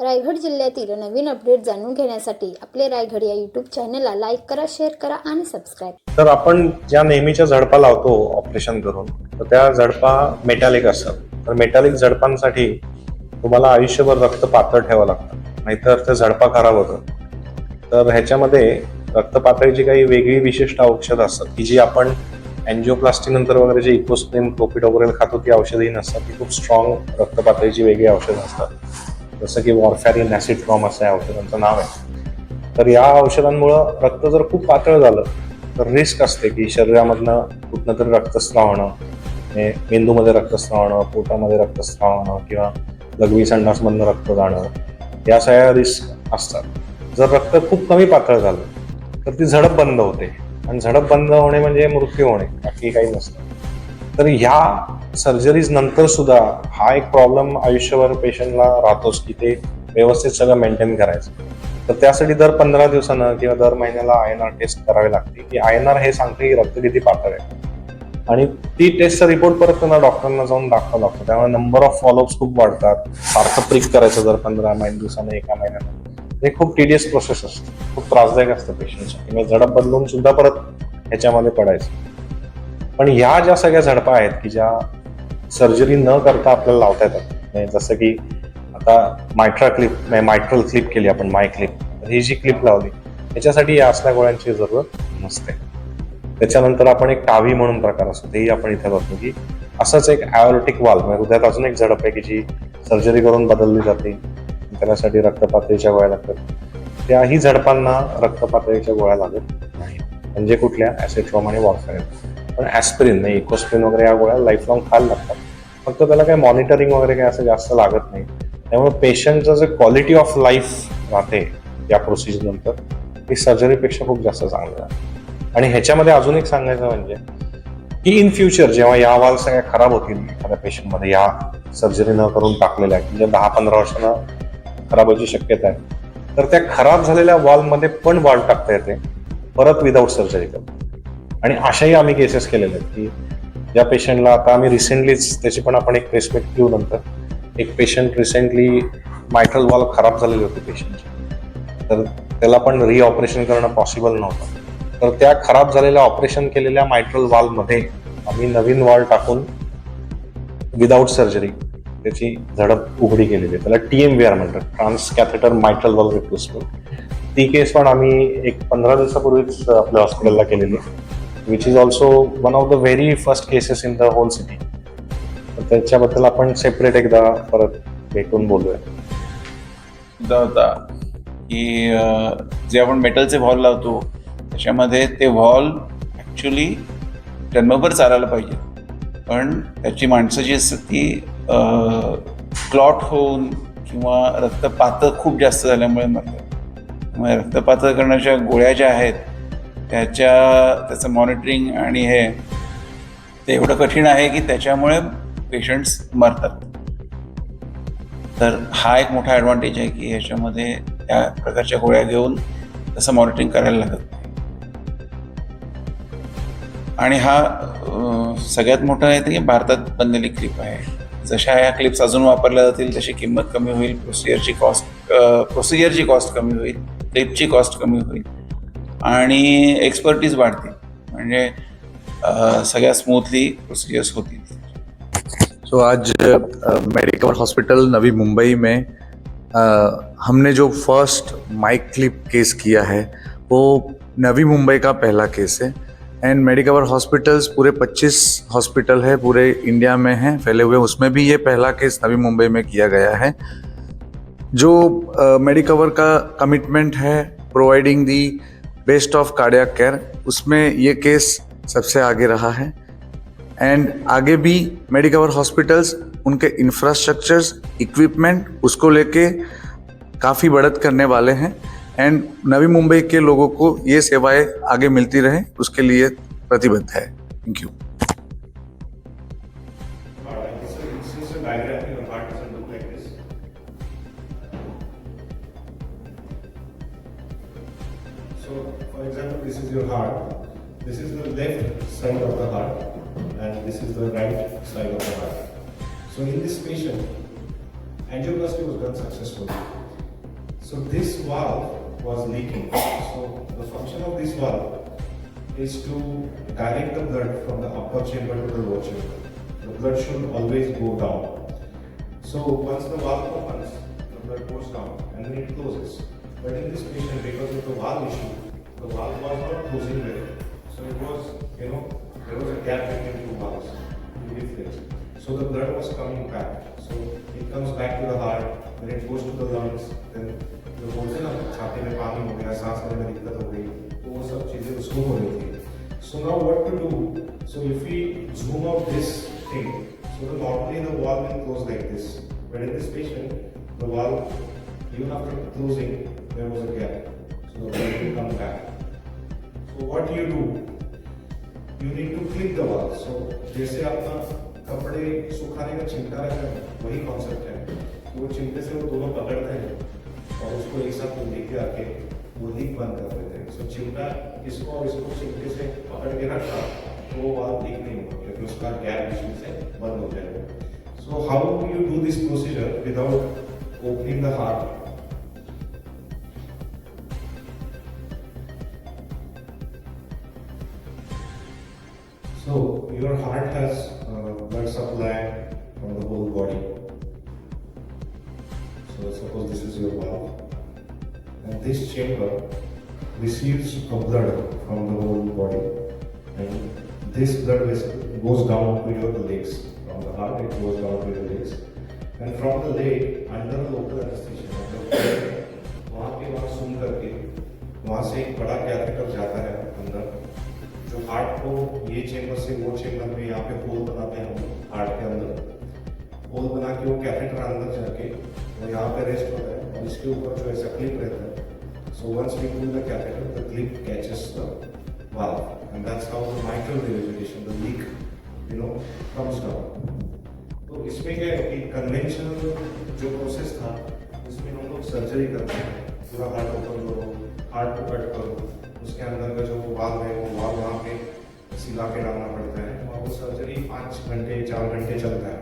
रायगड जिल्ह्यातील नवीन अपडेट जाणून घेण्यासाठी आपले रायगड या यूट्यूब चॅनलला लाईक करा, शेअर करा आणि सबस्क्राईब. तर आपण ज्या नेहमीच्या झडपा लावतो ऑपरेशन करून, तर त्या झडपा मेटॅलिक असतात. तर मेटॅलिक झडपांसाठी तुम्हाला आयुष्यभर रक्त पातळ ठेवावं लागतं, नाहीतर त्या झडपा खराब होतात. तर ह्याच्यामध्ये रक्त पातळीची काही वेगळी विशिष्ट औषधं असतात की जी आपण अँजिओप्लास्टी नंतर वगैरे जे इकोस्प्रिन, क्लोपिड वगैरे खातो ती औषधही नसतात. ती खूप स्ट्रॉंग रक्त पातळीची वेगळी औषधं असतात, जसं की वॉरफॅरिन, ॲसिट्रॉम असं या औषधांचं नाव आहे. तर या औषधांमुळं रक्त जर खूप पातळ झालं तर रिस्क असते की शरीरामधनं कुठनं तरी रक्तस्राव होणं, मेंदूमध्ये रक्तस्राव होणं, पोटामध्ये रक्तस्राव होणं किंवा लघवी संडासमधनं रक्त जाणं, या सगळ्या रिस्क असतात. जर रक्त खूप कमी पातळ झालं तर ती झडप बंद होते, आणि झडप बंद होणे म्हणजे मृत्यू होणे, बाकी काही नसतं. तर ह्या सर्जरीज नंतर सुद्धा हा एक प्रॉब्लेम आयुष्यभर पेशंटला राहतोच की ते व्यवस्थित सगळं मेंटेन करायचं. तर त्यासाठी दर 15 दिवसानं किंवा दर महिन्याला INR टेस्ट करावी लागते की INR हे सांगते की रक्त किती पातळ आहे, आणि ती टेस्टचा रिपोर्ट परत त्यांना डॉक्टरांना जाऊन दाखवावं लागतं. त्यामुळे नंबर ऑफ फॉलोअप्स खूप वाढतात. सारखं प्रिक करायचं दर 15 दिवसानं, एका महिन्यानं. हे खूप टिडियस प्रोसेस असते, खूप त्रासदायक असतं पेशंटसाठी. म्हणजे झडप बदलून सुद्धा परत ह्याच्यामध्ये पडायचं. पण ह्या ज्या सगळ्या झडपा आहेत की ज्या सर्जरी न करता आपल्याला लावता येतात, म्हणजे जसं की आता मायट्रल क्लिप केली आपण, माय क्लिप, तर ही जी क्लिप लावली त्याच्यासाठी या असल्या गोळ्यांची जरूरत नसते. त्याच्यानंतर आपण एक टावी म्हणून प्रकार असतो, तेही आपण इथे बघतो की असंच एक ॲओर्टिक वाल्व, म्हणजे हृदयात अजून एक झडप आहे की जी सर्जरी करून बदलली जाते. त्यासाठी रक्तपातळीच्या गोळ्या लागतात. त्याही झडपांना रक्तपातळीच्या गोळ्या लागत नाही, म्हणजे कुठल्या, ॲसिट्रॉम आणि वॉरफॅरिन. पण ॲस्पिरिन, म्हणजे इकोस्प्रिन वगैरे या गोळ्या लाईफ लॉंग खायला लागतात. फक्त त्याला काही मॉनिटरिंग वगैरे काही असं जास्त लागत नाही. त्यामुळे पेशंटचं जे क्वालिटी ऑफ लाईफ राहते या प्रोसिजर नंतर, ती सर्जरीपेक्षा खूप जास्त चांगलं आहे. आणि ह्याच्यामध्ये अजून एक सांगायचं म्हणजे की इन फ्युचर जेव्हा या वाल सगळ्या खराब होतील एखाद्या पेशंटमध्ये, या सर्जरी न करून टाकलेल्या म्हणजे 10-15 वर्षांना खराब व्हायची शक्यता आहे, तर त्या खराब झालेल्या वॉलमध्ये पण वाल टाकता येते परत विदाऊट सर्जरी करून. आणि अशाही आम्ही केसेस केलेले आहेत की ज्या पेशंटला, आता आम्ही रिसेंटलीच त्याची पण आपण एक प्रेस मीट घेऊ नंतर, एक पेशंट रिसेंटली मायट्रल वॉल खराब झालेली होती पेशंटची, तर त्याला पण रिऑपरेशन करणं पॉसिबल नव्हतं. तर त्या खराब झालेल्या ऑपरेशन केलेल्या मायट्रल वॉलमध्ये आम्ही नवीन वॉल टाकून विदाऊट सर्जरी त्याची झडप उघडी केलेली आहे. त्याला TMVR म्हणतात, ट्रान्स कॅथेटर मायट्रल वॉल रिप्लेसमेंट. ती केस पण आम्ही एक 15 दिवसापूर्वीच आपल्या हॉस्पिटलला केलेली, which is also one of the very first cases in the whole city. तर त्याच्याबद्दल आपण सेपरेट एकदा परत भेटून बोलूया. होता की जे आपण मेटलचे व्हॉल्व लावतो त्याच्यामध्ये ते व्हॉल्व ॲक्च्युली जन्मभर चालायला पाहिजे, पण त्याची माणसं जी असतात ती क्लॉट होऊन किंवा रक्तपातळ खूप जास्त झाल्यामुळे मरतात. त्यामुळे रक्तपातळ करण्याच्या गोळ्या ज्या आहेत त्याचं मॉनिटरिंग आणि हे ते एवढं कठीण आहे की त्याच्यामुळे पेशंट्स मरतात. तर हा एक मोठा ॲडव्हान्टेज आहे की ह्याच्यामध्ये त्या प्रकारच्या गोळ्या घेऊन तसं मॉनिटरिंग करायला लागत नाही. आणि हा सगळ्यात मोठं आहे की भारतात बनलेली क्लिप आहे. जशा ह्या क्लिप्स अजून वापरल्या जातील तशी किंमत कमी होईल, प्रोसिजरची कॉस्ट कमी होईल, क्लिपची कॉस्ट कमी होईल आणि एक्सपर्टीज वाढतील, म्हणजे सगळ्या स्मूथली प्रोसिजर्स होतील. तो आज मेडिकवर हॉस्पिटल नवी मुंबई में हमने जो फर्स्ट माइक क्लिप केस किया है वो नवी मुंबई का पहला केस है. एंड मेडिकवर हॉस्पिटल्स पूरे 25 हॉस्पिटल है पूरे इंडिया में हैं फैले हुए, उसमें भी ये पहला केस नवी मुंबई में किया गया है. जो मेडिकवर का कमिटमेंट है providing the best of cardiac care, उसमें ये केस सबसे आगे रहा है. एंड आगे भी मेडिकवर हॉस्पिटल्स उनके इंफ्रास्ट्रक्चर्स, इक्विपमेंट, उसको लेके काफ़ी बढ़त करने वाले हैं. एंड नवी मुंबई के लोगों को ये सेवाएं आगे मिलती रहे, उसके लिए प्रतिबद्ध है. Thank you. So, for example, this is your heart. This is the left side of the heart, and this is the right side of the heart. So, in this patient, angioplasty was done successfully. So this valve was leaking. So the function of this valve is to direct the blood from the upper chamber to the lower chamber. The blood should always go down. So once the valve opens, the blood goes down and then it closes. But in this patient, because of the valve issue, the valve was not closing well. So it was, there was a gap between two valves. So the blood was coming back. So it comes back to the heart, when it goes to the lungs, then जो बोलते हैं ना छाती में पानी हो गया, सांस लेने में दिक्कत हो गई, तो वो सब चीजें उसको हो रही थी. So now what to do? So if we zoom out this thing, so normally the valve will close like this. But in this patient, the valve, even after closing, there was a gap. So the blood will come back. So what do? You need to clip the valve. So जैसे आपका कपड़े सुखाने का चिमटा रहता है, वही concept है. वो चिमटे से वो दोनों पकड़ते हैं और उसको एक साथ लेके आके वो लीक बंद कर देते हैं. सो चिमटा इसको और इसको चिमटे से पकड़ के रखा तो वो वाल्व लीक नहीं होगा क्योंकि उसका गैप इसमें से बंद हो जाएगा. So how you do this procedure without opening the heart? So your heart has blood supply from the whole body. So suppose this is your valve, and this chamber receives a blood from the whole body, and this blood vessel goes down to your legs. From the heart, it goes down to your legs, and from the leg under local anesthesia, वहाँ पे वहाँ सुन करके वहाँ से एक बड़ा catheter जाता है अंदर, जो हार्ट को ये चेंबर से वो चेंबर में यहाँ पे होल बनाते हैं हम हार्ट के अंदर. होल बना के वो कैथेटर अंदर जाके वो यहाँ पे रेस्ट होता है और इसके ऊपर जो ऐसा क्लिप रहता है. So once we pull the catheter, the clip catches the valve, and that's how the mitral regurgitation, the leak, comes down. तो इसमें क्या है कि कन्वेंशनल जो प्रोसेस था उसमें हम लोग सर्जरी करते हैं. पूरा हार्ट ओपन करो, हार्ट को कट करो, उसके अंदर का जो वाल्व है वो वाल्व वहाँ पे सिला के डालना पड़ता है और वो सर्जरी 5 घंटे 4 घंटे चलता है.